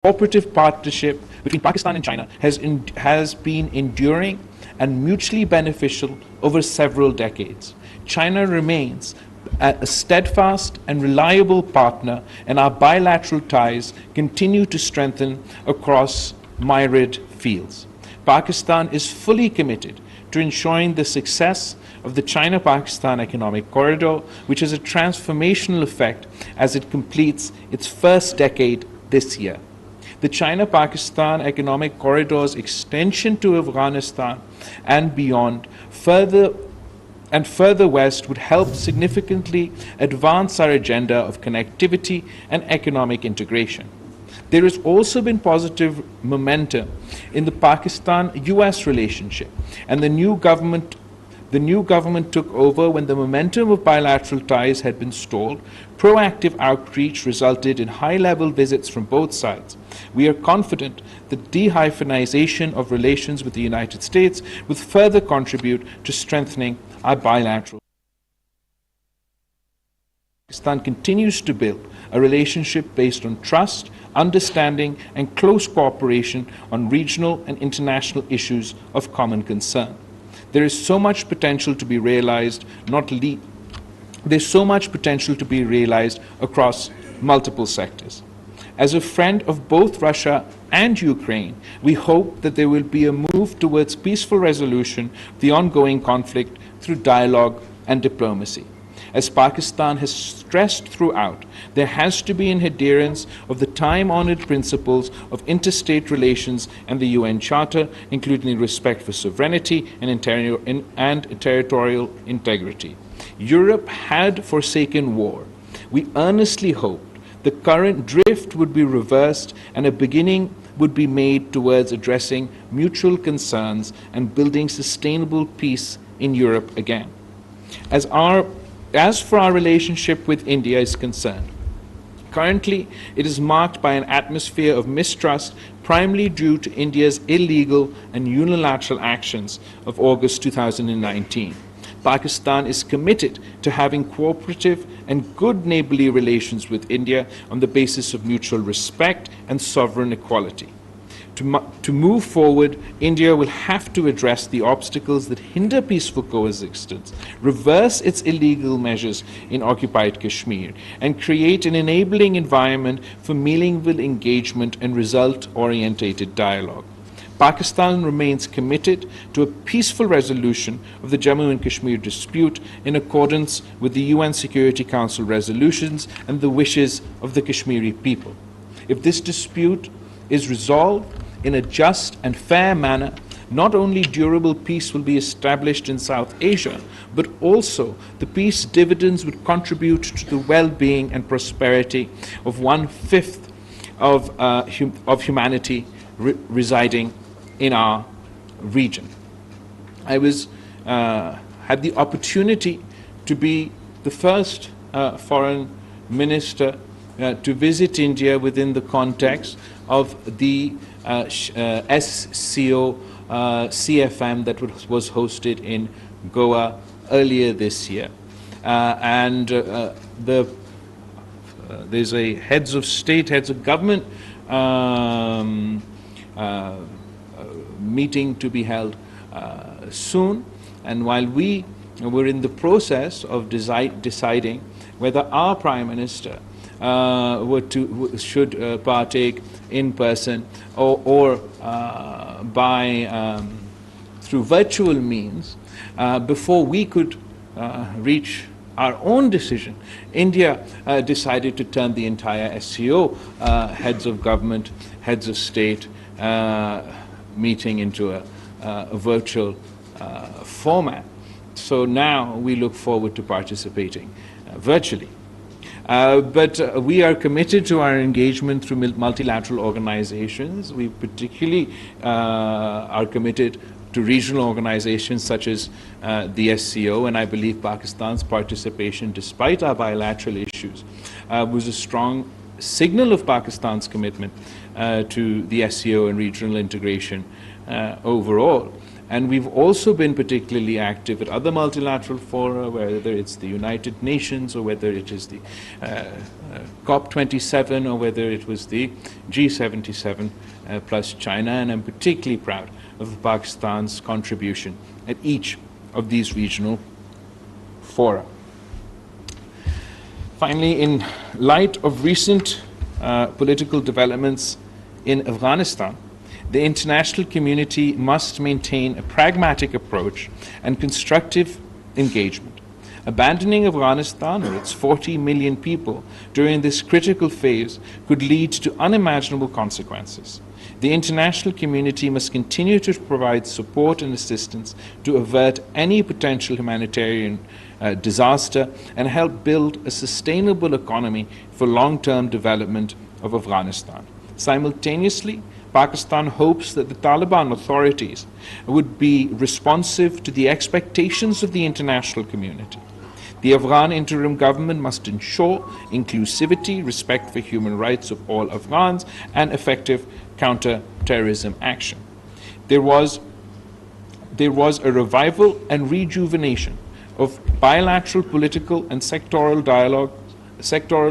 cooperative partnership between Pakistan and China has been enduring and mutually beneficial over several decades. China remains a steadfast and reliable partner, and our bilateral ties continue to strengthen across myriad fields. Pakistan is fully committed to ensuring the success of the China-Pakistan Economic Corridor, which has a transformational effect as it completes its first decade this year. The China-Pakistan Economic Corridor's extension to Afghanistan and beyond further west would help significantly advance our agenda of connectivity and economic integration. There has also been positive momentum in the Pakistan-US relationship, and the new government took over when the momentum of bilateral ties had been stalled. Proactive outreach resulted in high-level visits from both sides. We are confident that de-hyphenization of relations with the United States will further contribute to strengthening our bilateral. Pakistan continues to build a relationship based on trust, understanding, and close cooperation on regional and international issues of common concern. There is so much potential to be realized, across multiple sectors. As a friend of both Russia and Ukraine, we hope that there will be a move towards peaceful resolution of the ongoing conflict through dialogue and diplomacy. As Pakistan has stressed throughout, there has to be an adherence of the time-honored principles of interstate relations and the UN Charter, including respect for sovereignty and territorial integrity. Europe had forsaken war. We earnestly hoped the current drift would be reversed and a beginning would be made towards addressing mutual concerns and building sustainable peace in Europe again. As for our relationship with India is concerned, currently it is marked by an atmosphere of mistrust, primarily due to India's illegal and unilateral actions of August 2019. Pakistan is committed to having cooperative and good neighborly relations with India on the basis of mutual respect and sovereign equality. To move forward, India will have to address the obstacles that hinder peaceful coexistence, reverse its illegal measures in occupied Kashmir, and create an enabling environment for meaningful engagement and result-oriented dialogue. Pakistan remains committed to a peaceful resolution of the Jammu and Kashmir dispute in accordance with the UN Security Council resolutions and the wishes of the Kashmiri people. If this dispute is resolved in a just and fair manner, not only durable peace will be established in South Asia, but also the peace dividends would contribute to the well-being and prosperity of 1/5 of humanity residing in our region. I had the opportunity to be the first foreign minister to visit India within the context of the SCO CFM that was hosted in Goa earlier this year. There's a heads of state, heads of government meeting to be held soon. And while we were in the process of deciding whether our Prime Minister should partake in person or through virtual means, before we could reach our own decision, India decided to turn the entire SCO heads of government, heads of state meeting into a virtual format. So now we look forward to participating virtually. But we are committed to our engagement through multilateral organizations. We particularly are committed to regional organizations such as the SCO, and I believe Pakistan's participation, despite our bilateral issues, was a strong signal of Pakistan's commitment to the SCO and regional integration overall. And we've also been particularly active at other multilateral fora, whether it's the United Nations or whether it is the COP27 or whether it was the G77 plus China, and I'm particularly proud of Pakistan's contribution at each of these regional fora. Finally, in light of recent political developments in Afghanistan, the international community must maintain a pragmatic approach and constructive engagement. Abandoning Afghanistan or its 40 million people during this critical phase could lead to unimaginable consequences. The international community must continue to provide support and assistance to avert any potential humanitarian disaster and help build a sustainable economy for long-term development of Afghanistan. Simultaneously, Pakistan hopes that the Taliban authorities would be responsive to the expectations of the international community. The Afghan interim government must ensure inclusivity, respect for human rights of all Afghans, and effective counter-terrorism action. There was a revival and rejuvenation of bilateral political and sectoral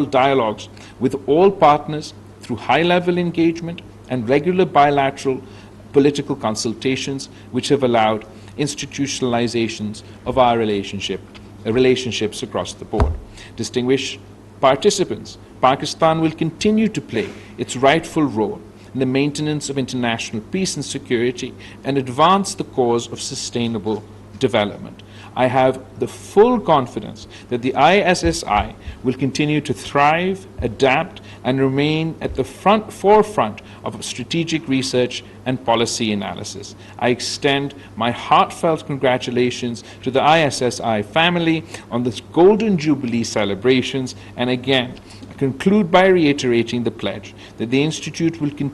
dialogues with all partners through high-level engagement and regular bilateral political consultations, which have allowed institutionalizations of our relationships across the board. Distinguished participants, Pakistan will continue to play its rightful role in the maintenance of international peace and security and advance the cause of sustainable development. I have the full confidence that the ISSI will continue to thrive, adapt, and remain at the forefront of strategic research and policy analysis. I extend my heartfelt congratulations to the ISSI family on this Golden Jubilee celebrations, and again, conclude by reiterating the pledge that the Institute will continue